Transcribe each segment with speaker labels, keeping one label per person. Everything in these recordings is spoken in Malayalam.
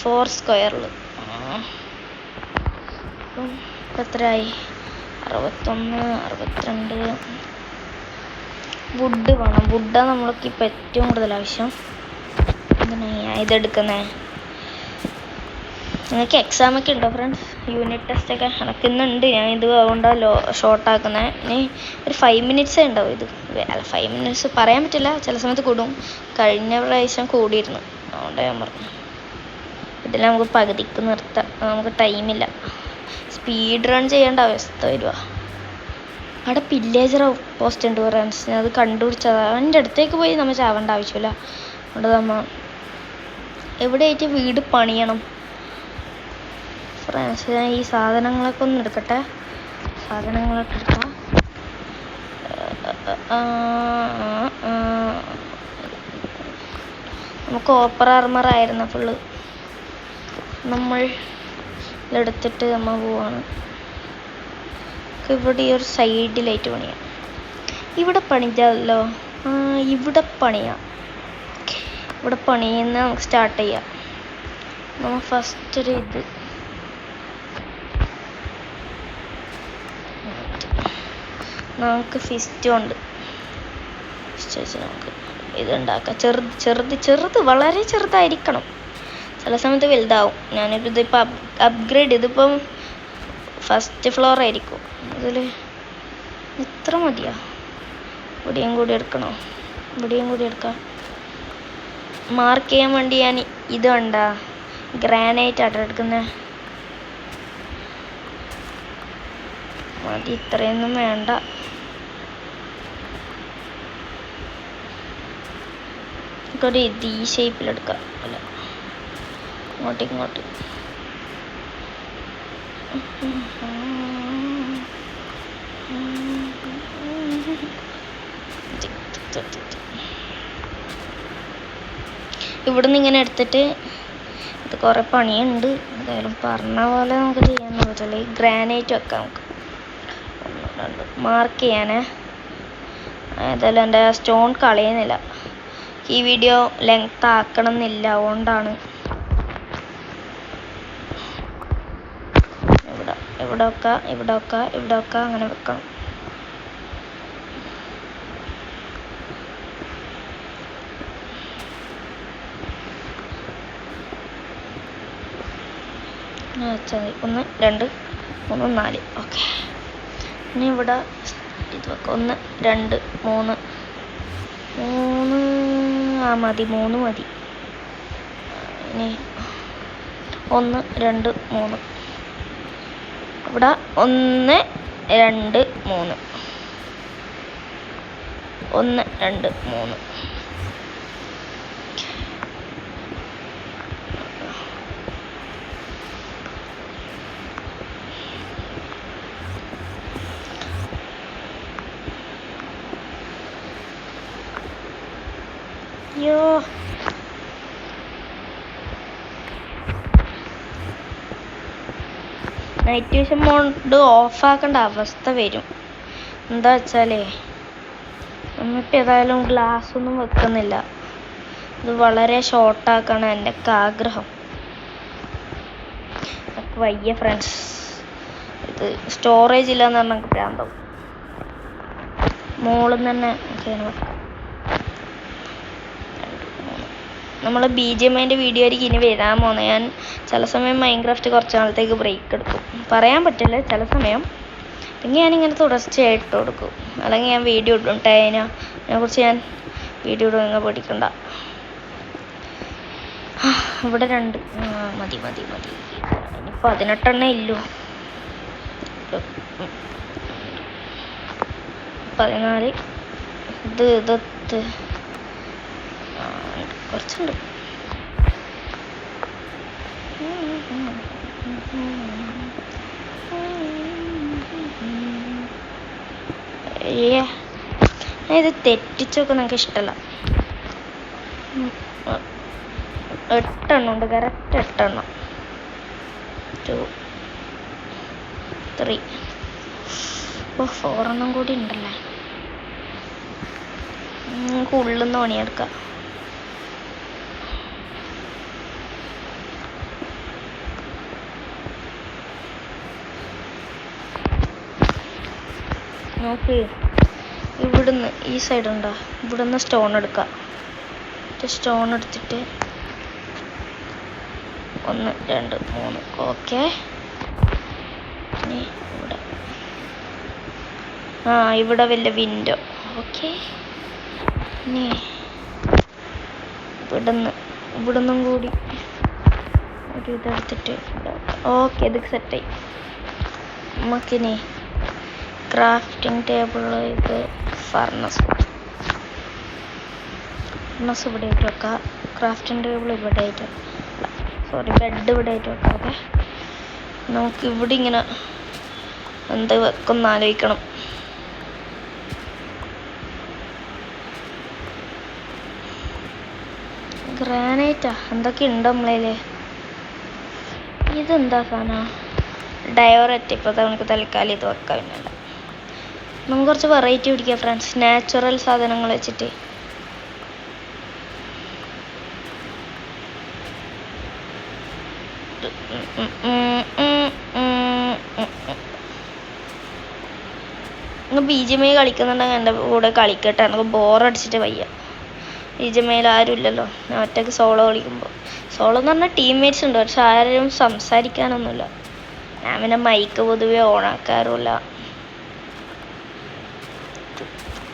Speaker 1: 4 സ്ക്വയറിൽ എത്രയായി? 61, 62. വുഡ് വേണം. വുഡാണ് നമ്മൾക്ക് ഇപ്പം ഏറ്റവും കൂടുതൽ ആവശ്യം. ഇതെടുക്കുന്നത് നിങ്ങൾക്ക് എക്സാമൊക്കെ ഉണ്ടോ ഫ്രണ്ട്സ്? യൂണിറ്റ് ടെസ്റ്റൊക്കെ നടക്കുന്നുണ്ട്. ഞാൻ ഇത് അതുകൊണ്ടല്ലോ ഷോർട്ടാക്കുന്നത്. ഇനി ഒരു 5 മിനിറ്റ്സേ ഉണ്ടാവും ഇത്. അല്ല 5 മിനിറ്റ്സ് പറയാൻ പറ്റില്ല, ചില സമയത്ത് കൂടും. കഴിഞ്ഞ പ്രാവശ്യം കൂടിയിരുന്നു, അതുകൊണ്ട് ഞാൻ പറഞ്ഞു. ഇതിൽ നമുക്ക് പകുതിക്ക് നിർത്താം, നമുക്ക് ടൈമില്ല. സ്പീഡ് റൺ ചെയ്യേണ്ട അവസ്ഥ വരിക. അവിടെ പില്ലേജർ പോസ്റ്റ് ഉണ്ട് ഫ്രണ്ട്സ്, ഞാൻ അത് കണ്ടുപിടിച്ചതാണ്. അതിൻ്റെ അടുത്തേക്ക് പോയി നമ്മൾ ചാവേണ്ട ആവശ്യമില്ല. അതുകൊണ്ട് നമ്മൾ എവിടെയായിട്ട് വീട് പണിയണം ഫ്രണ്ട്സ്. ഞാൻ ഈ സാധനങ്ങളൊക്കെ ഒന്ന് എടുക്കട്ടെ. സാധനങ്ങളൊക്കെ എടുക്കാം. നമുക്ക് ഓപ്പർ ആർമർ ആയിരുന്നു ഫുള്ള്. നമ്മൾ ഇതെടുത്തിട്ട് നമ്മൾ പോവാണ്. ഇവിടെ ഈ ഒരു സൈഡിലായിട്ട് പണിയാം. ഇവിടെ പണിഞ്ഞാലോ? ഇവിടെ പണിയാം. ഇവിടെ പണിയുന്ന നമുക്ക് സ്റ്റാർട്ട് ചെയ്യാം. നമ്മൾ ഫസ്റ്റ് ഒരു ഇത് നമുക്ക് ഫിസ്റ്റ് ഉണ്ട്. നമുക്ക് ഇതുണ്ടാക്കാം. ചെറുത് വളരെ ചെറുതായിരിക്കണം. ചില സമയത്ത് വലുതാവും. ഇതിപ്പോൾ അപ്ഗ്രേഡ്, ഇതിപ്പം ഫസ്റ്റ് ഫ്ലോർ ആയിരിക്കും. അതിൽ ഇത്ര മതിയാ? ഇവിടെയും കൂടി എടുക്കണോ? ഇവിടെയും കൂടി എടുക്കാം. മാർക്ക് ചെയ്യാൻ വേണ്ടി ഞാൻ ഇത് കണ്ട ഗ്രാനൈറ്റ് ആട്ടോ എടുക്കുന്നത്. മതി, ഇത്രയൊന്നും വേണ്ട. നമുക്കൊരു ഇത് ഈ ഷേപ്പിലെടുക്കാം. അല്ല, ഇങ്ങോട്ട് ഇവിടുന്ന് ഇങ്ങനെ എടുത്തിട്ട്, ഇത് കുറേ പണിയുണ്ട്. എന്തായാലും പറഞ്ഞ പോലെ നമുക്ക് ചെയ്യാൻ പറ്റില്ല. ഈ ഗ്രാനൈറ്റ് വെക്കാം നമുക്ക്. 1, 2 മാർക്ക് ചെയ്യാനേ. ഏതായാലും എൻ്റെ സ്റ്റോൺ കളയുന്നില്ല. ഈ വീഡിയോ ലെങ്ത് ആക്കണം എന്നില്ല, അതുകൊണ്ടാണ്. ഇവിടെ വെക്കാം അങ്ങനെ വെക്കണം. വെച്ചാൽ 1, 2, 3, 4. ഓക്കെ, ഇനി ഇവിടെ ഇത് വെക്കാം. 1, 2, 3. മതി, 3 മതി. ഇനി 1, 2, 3. ഇവിടെ 1, 2, 3. 1, 2, 3. അയ്യോ, നൈറ്റ് വിഷൻ മോഡ് ഓഫാക്കേണ്ട അവസ്ഥ വരും. എന്താ വെച്ചാലേ, നമ്മളിപ്പോൾ ഏതായാലും ഗ്ലാസ് ഒന്നും വെക്കുന്നില്ല. ഇത് വളരെ ഷോർട്ടാക്കണം എൻ്റെയൊക്കെ ആഗ്രഹം. എനിക്ക് വയ്യ ഫ്രണ്ട്സ്. ഇത് സ്റ്റോറേജ് ഇല്ലയെന്ന് പറഞ്ഞാൽ ഭ്രാന്താവും. മോളിൽ തന്നെ വെക്കാം. നമ്മൾ BGMIൻ്റെ വീഡിയോ ആയിരിക്കും ഇനി വരാൻ പോകുന്നത്. ഞാൻ ചില സമയം മൈൻക്രാഫ്റ്റ് കുറച്ച് നാളത്തേക്ക് ബ്രേക്ക് എടുക്കും. പറയാൻ പറ്റില്ല, ചില സമയം. അല്ലെങ്കിൽ ഞാനിങ്ങനെ തുടർച്ചയായിട്ട് കൊടുക്കും. അല്ലെങ്കിൽ ഞാൻ വീഡിയോ ഇടും. അതിനെക്കുറിച്ച് ഞാൻ വീഡിയോ ഇടും, നിങ്ങൾ പഠിക്കണ്ട. ഇവിടെ 2 മതി. ഇനി 18 ഇല്ലു. 14. ഇത് കുറച്ചുണ്ട്. ഇത് തെറ്റിച്ചൊക്കെ നമുക്ക് ഇഷ്ടമല്ല. 8 എണ്ണം ഉണ്ട്, കറക്റ്റ് 8 എണ്ണം. 2, 3. 4 എണ്ണം കൂടി ഉണ്ടല്ലേ. നമുക്ക് ഉള്ളിൽ നിന്ന് പണിയെടുക്കാം. നോക്ക്, ഇവിടുന്ന് ഈ സൈഡ് ഉണ്ടോ, ഇവിടുന്ന് സ്റ്റോൺ എടുക്കാം. സ്റ്റോൺ എടുത്തിട്ട് 1 2 3. ഓക്കെ, ഇനി ഇവിടെ ഇവിടെ വലിയ വിൻഡോ. ഓക്കെ, ഇനി ഇവിടുന്നും കൂടി ഒരു ഇതെടുത്തിട്ട് ഓക്കെ, ഇത് സെറ്റായി. നമുക്കിനി ക്രാഫ്റ്റിംഗ് ടേബിൾ, ഇത് ഫർണസ് ഇവിടെ ആയിട്ട് വെക്കാം. ക്രാഫ്റ്റിംഗ് ടേബിൾ ഇവിടെ ആയിട്ട്, ബെഡ് ഇവിടെ ആയിട്ട് വെക്കാം. ഓക്കെ, നമുക്ക് ഇവിടെ ഇങ്ങനെ എന്ത് വെക്കും ആലോചിക്കണം. ഗ്രാനൈറ്റാ, എന്തൊക്കെ ഉണ്ട് നമ്മളതില്. ഇതെന്താ സാധനം? ഡയോററ്റ്. ഇപ്പോൾ നമുക്ക് തൽക്കാലം ഇത് വെക്കാം. പിന്നല്ല നമുക്ക് കുറച്ച് വെറൈറ്റി പിടിക്കാം ഫ്രണ്ട്സ്, നാച്ചുറൽ സാധനങ്ങൾ വെച്ചിട്ട്. BGMI കളിക്കുന്നുണ്ടെങ്കിൽ എൻ്റെ കൂടെ കളിക്കട്ടെ, എനിക്ക് ബോറടിച്ചിട്ട് വയ്യ. BGMIയിൽ ആരും ഇല്ലല്ലോ, ഞാൻ ഒറ്റയ്ക്ക് സോളോ കളിക്കുമ്പോൾ. സോളോ എന്ന് പറഞ്ഞാൽ ടീംമേറ്റ്സ് ഉണ്ട്, പക്ഷെ ആരും സംസാരിക്കാനൊന്നുമില്ല. ഞാൻ പിന്നെ മൈക്ക് പൊതുവെ ഓണാക്കാറുമില്ല.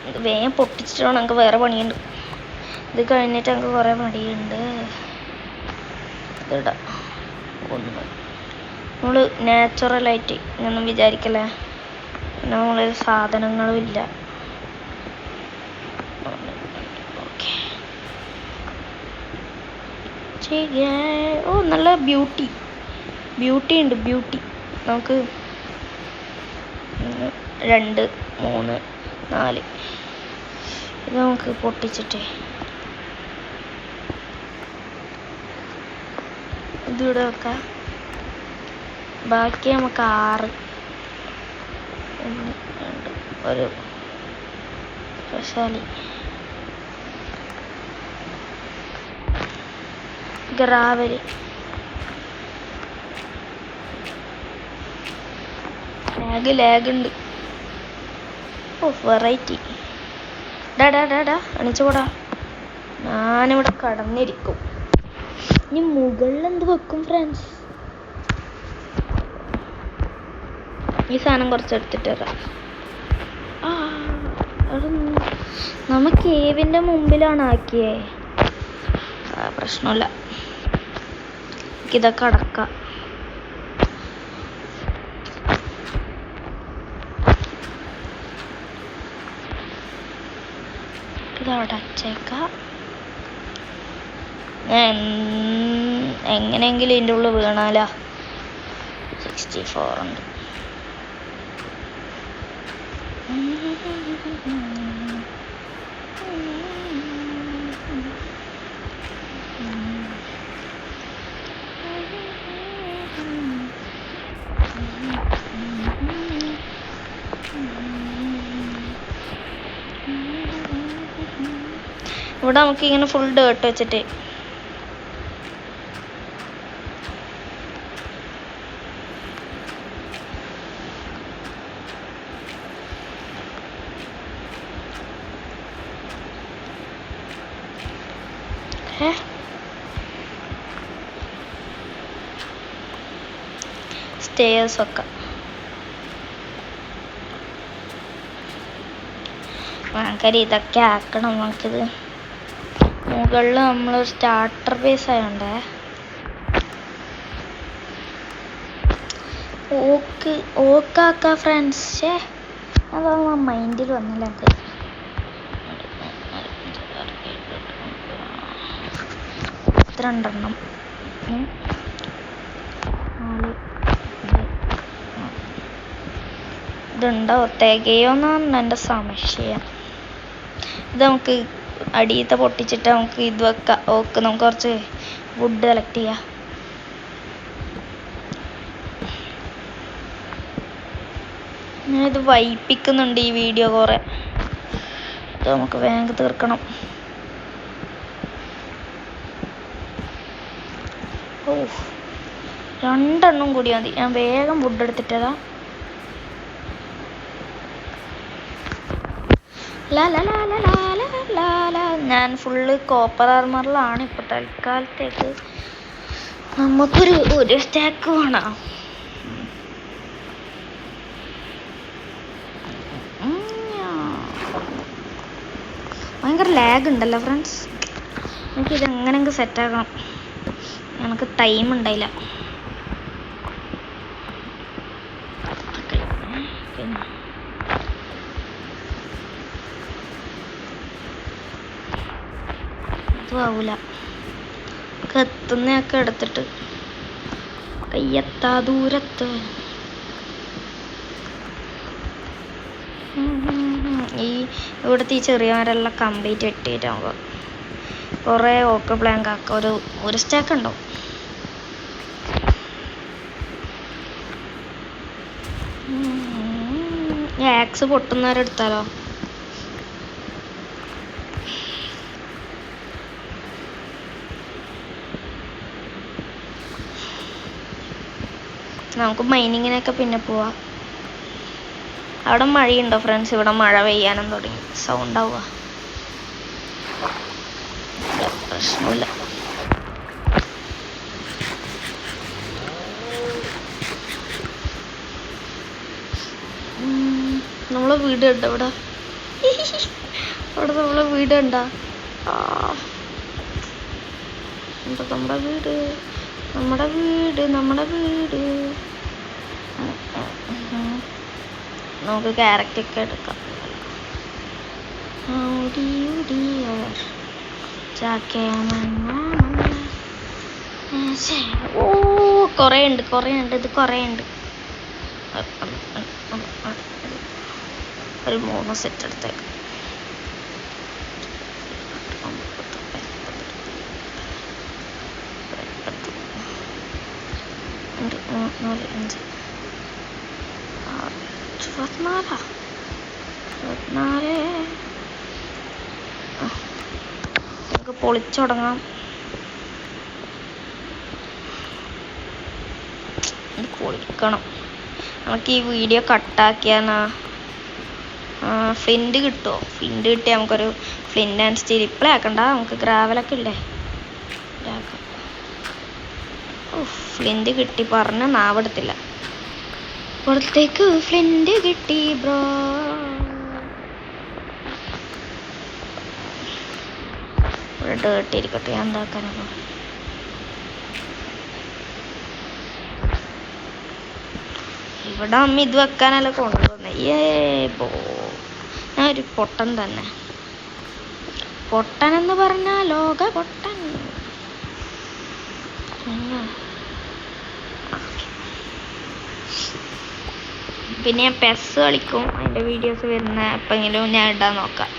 Speaker 1: ഇത് വേഗം പൊട്ടിച്ചിട്ട് വേണം, എനിക്ക് വേറെ പണിയുണ്ട്. ഇത് കഴിഞ്ഞിട്ട് എനിക്ക് കുറേ പണിയുണ്ട്. ഇതിടാം. നമ്മൾ നാച്ചുറലായിട്ട് ഒന്നും വിചാരിക്കല്ലേ, പിന്നെ നമ്മളൊരു സാധനങ്ങളും ഇല്ല. ഓ, നല്ല ബ്യൂട്ടി ഉണ്ട്. നമുക്ക് 1 2 3 4 ഇത് നമുക്ക് പൊട്ടിച്ചിട്ട് ഇതിവിടെ വെക്കാം. ബാക്കി നമുക്ക് 6 1 2 ഒരു സ്പെഷ്യാലി ഗ്രാവല്. ലാഗ് ഉണ്ട്. ഓ, വെറൈറ്റി. ഡാ അണിച്ചുകൂടാ, ഞാനിവിടെ കടന്നിരിക്കും. ഇനി മുകളിൽ എന്ത് വെക്കും ഫ്രണ്ട്സ്? ഈ സാധനം കുറച്ചെടുത്തിട്ട് വരാം. നമുക്ക് കേവിൻ്റെ മുമ്പിലാണ് ആക്കിയേ. പ്രശ്നമില്ല, ഇതൊക്കെ അടക്കാം. ഇത് അടച്ചേക്കാം. എങ്ങനെയെങ്കിലും ഇതിൻ്റെ ഉള്ളിൽ വീണാലാ. 64 ഉണ്ട്. ഇവിടെ നമുക്ക് ഇങ്ങനെ ഫുൾ ഡേർട്ട് വെച്ചിട്ട് സ്റ്റേഴ്സ് ഒക്കെ ഭയങ്കര ഇതൊക്കെ ആക്കണം. നമുക്കിത് മുകളിൽ നമ്മൾ സ്റ്റാർട്ടർ ബേസ് ആയോണ്ടേ ഓക്കാക്ക ഫ്രണ്ട്സ്. അതാ മൈൻഡിൽ വന്നില്ല എനിക്ക്. രണ്ടെണ്ണം 4 ഇതുണ്ടോ തികയോന്നാണ് എൻ്റെ സംശയം. ഇത് നമുക്ക് അടിയത്തെ പൊട്ടിച്ചിട്ട് നമുക്ക് ഇത് വെക്കാം. ഓക്കെ, നമുക്ക് കുറച്ച് വുഡ് കളക്ട് ചെയ്യാം. ഞാനിത് വൈപ്പിക്കുന്നുണ്ട് ഈ വീഡിയോ കുറേ. ഇത് നമുക്ക് വേഗം തീർക്കണം. ഓ, 2 എണ്ണം കൂടി മതി. ഞാൻ വേഗം വുഡ് എടുത്തിട്ടതാ. ലാ ലാ ലാ ലാ ലാ ലാ ലാ ലാ. ഞാൻ ഫുള്ള് കോപ്പർ ആർമറിലാണ് ഇപ്പൊ തൽക്കാലത്തേക്ക്. നമുക്കൊരു സ്റ്റാക്ക് വേണം. ഭയങ്കര ലാഗ് ഉണ്ടല്ലോ ഫ്രണ്ട്സ്. എനിക്കിത് എങ്ങനെയെങ്കിലും സെറ്റാക്കണം. എനിക്ക് ടൈം ഉണ്ടായില്ല. ഇതും ആവൂല. എത്തുന്നതൊക്കെ എടുത്തിട്ട് കയ്യെത്താ ദൂരത്ത്. ഇവിടുത്തെ ഈ ചെറിയ മരെല്ലാം കംപ്ലീറ്റ് വെട്ടിയിട്ടാകുമ്പോൾ കുറേ ഓക്ക് ബ്ലാങ്ക് ആക്കുക. ഒരു സ്റ്റാക്ക് ഉണ്ടാവും. ആക്സ് പൊട്ടുന്നവരെടുത്താലോ? നമുക്ക് മൈനിങ്ങിനൊക്കെ പിന്നെ പോവാം. അവിടെ മഴയുണ്ടോ ഫ്രണ്ട്സ്? ഇവിടെ മഴ പെയ്യാനും തുടങ്ങി. സൗണ്ട് ആവുക പ്രശ്നമില്ല. നമ്മളെ വീട് ഉണ്ട് ഇവിടെ. അവിടെ നമ്മളെ വീട് ഉണ്ടാ? നമ്മുടെ വീട് നമ്മുടെ വീട് നമ്മുടെ വീട്. നമുക്ക് ക്യാരറ്റൊക്കെ എടുക്കാം. ഓ കുറേ ഉണ്ട് ഇത് കുറേ ഉണ്ട്. ഒരു 3 സെറ്റ് എടുത്തേക്ക്. നമുക്ക് പൊളിച്ചു തുടങ്ങാം. പൊളിക്കണം. നമുക്ക് ഈ വീഡിയോ കട്ടാക്കിയാന്നാ ഫ്ലിൻറ്റ് കിട്ടുമോ? ഫ്ലിൻറ്റ് കിട്ടിയാൽ നമുക്കൊരു ഫ്ലിൻറ്റ് ആൻഡ് സ്റ്റീൽ ഇപ്പോഴേ ആക്കണ്ട. നമുക്ക് ഗ്രാവലൊക്കെ ഇല്ലേ ഇതാക്കാം. ഫ്ലിൻറ്റ് കിട്ടി പറഞ്ഞ നാവെടുത്തില്ല. പുറത്തേക്ക് ഫ്ലിൻറ്റ് കിട്ടി ബ്രോ. ഇവിടെ ഡേർട്ടിരിക്കട്ടെ. ഞാൻ എന്താക്കാനോ ഇവിടെ അമ്മ ഇത് വെക്കാനല്ല കൊണ്ടുവന്നേ. ഞാൻ ഒരു പൊട്ടൻ തന്നെ. പൊട്ടൻ എന്ന് പറഞ്ഞാ ലോക പൊട്ടൻ. പിന്നെ ഞാൻ പെസ് കളിക്കും. അതിൻ്റെ വീഡിയോസ് വരുന്ന എപ്പോഴെങ്കിലും ഞാൻ ഇടാൻ നോക്കാം.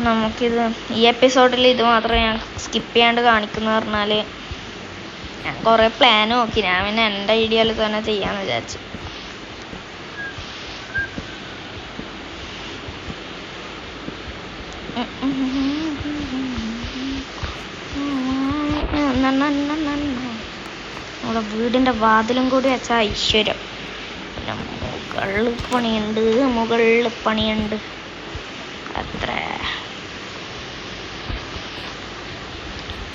Speaker 1: നമുക്കിത് ഈ എപ്പിസോഡിൽ ഇത് മാത്രമേ ഞാൻ സ്കിപ്പ് ചെയ്യാണ്ട് കാണിക്കുന്നു പറഞ്ഞാൽ ഞാൻ കുറേ പ്ലാൻ നോക്കി. ഞാൻ പിന്നെ എൻ്റെ ഐഡിയയിൽ തന്നെ ചെയ്യാമെന്ന് വിചാരിച്ചു. നമ്മുടെ വീടിൻ്റെ വാതിലും കൂടി വെച്ചാൽ ഐശ്വര്യം. പിന്നെ മുകളിൽ പണിയുണ്ട് അത്ര.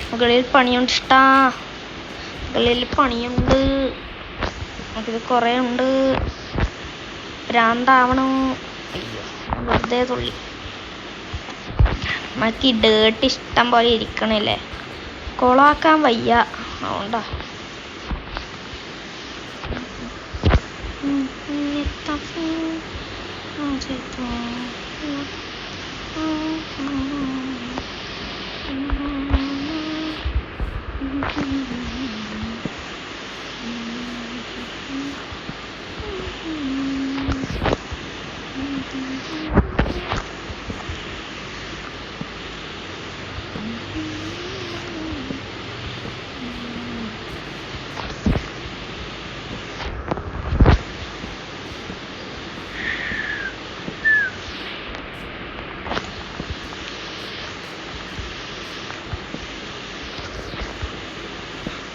Speaker 1: മുകളിൽ പണിയുണ്ട്. നമുക്കിത് കുറേ ഉണ്ട്. ഭ്രാന്താവണം. അയ്യോ വെറുതെ തുള്ളി. നമുക്ക് ഈ ഡേർട്ട് ഇഷ്ടം പോലെ ഇരിക്കണില്ലേ, കൊളാക്കാൻ വയ്യ. അതുകൊണ്ടാ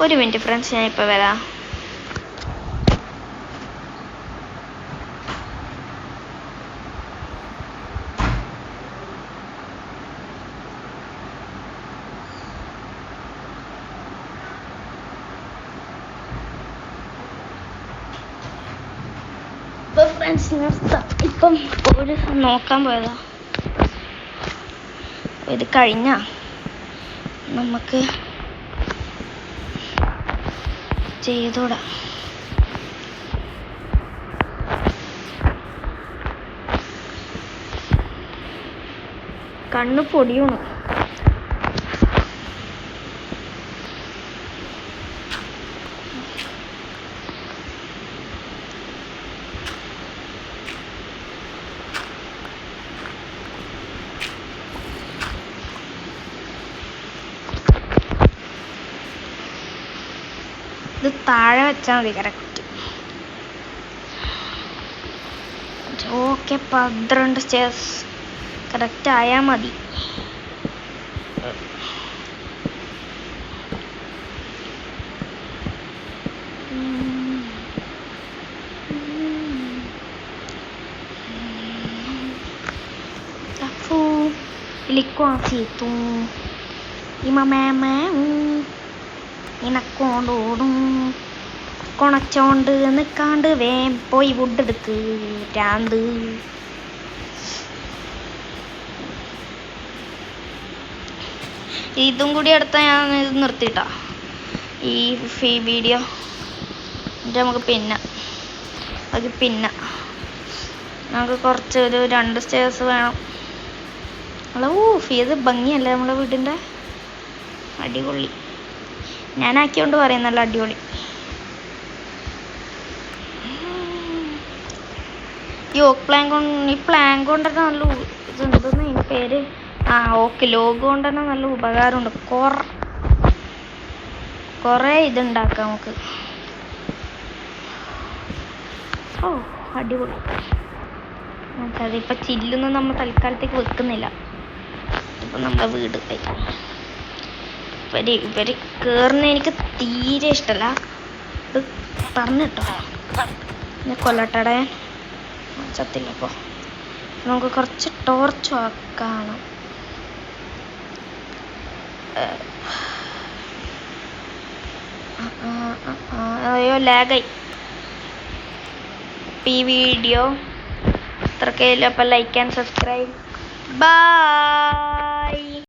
Speaker 1: ഒരു മിനിറ്റ് ഫ്രണ്ട്സ്, ഞാൻ ഇപ്പോൾ വരാം. ഇപ്പോൾ ഫ്രണ്ട്സ് ഇപ്പം ഒരു നോക്കാൻ പോയതാ. ഇത് കഴിഞ്ഞാ നമുക്ക് ചെയ്തോടാ. കണ്ണ് പൊടിയാണ്. ഇത് താഴെ വെച്ചാൽ മതി. കറക്റ്റ്. ഓക്കെ, 12 സ്റ്റെയർസ് കറക്റ്റ് ആയാൽ മതി. ഇനക്കോണ്ടോടും കൊണച്ചോണ്ട് നിൽക്കാണ്ട് വേം പോയി വുഡ് എടുക്ക് രാന്ത്. ഇതും കൂടി എടുത്താൽ ഞാൻ ഇത് നിർത്തിയിട്ടാ ഈ വീഡിയോ. എന്നിട്ട് നമുക്ക് പിന്നെ നമുക്ക് കുറച്ച് ഒരു 2 സ്റ്റെയർസ് വേണം. ഹലോ, ഇത് ഭംഗിയല്ലേ നമ്മളെ വീടിൻ്റെ? അടിപൊളി. ഞാനാക്കിയോണ്ട് പറയും, നല്ല അടിപൊളി. ഈ പ്ലാൻ കൊണ്ട് തന്നെ നല്ല ഇതെന്തെന്ന് അതിൻ്റെ പേര്? ഓക്കെ, ലോഗ് കൊണ്ട് തന്നെ നല്ല ഉപകാരമുണ്ട്. കുറേ ഇതുണ്ടാക്കാം നമുക്ക്. ഓ, അടിപൊളി. അതിപ്പോൾ ചില്ലൊന്നും നമ്മൾ തൽക്കാലത്തേക്ക് വെക്കുന്നില്ല. ഇപ്പം നമ്മുടെ വീട് ഇവര് കയറുന്ന എനിക്ക് തീരെ ഇഷ്ടമല്ല. ഇത് പറഞ്ഞിട്ടോ ഞാൻ കൊല്ലട്ടടെ ചത്തില്ല. അപ്പോൾ നമുക്ക് കുറച്ച് ടോർച്ച് വെക്കണം. അയ്യോ, ലാഗായി. ഈ വീഡിയോ ഇത്രയൊക്കെ. അപ്പോൾ ലൈക്ക് ആൻഡ് സബ്സ്ക്രൈബ്. ബൈ.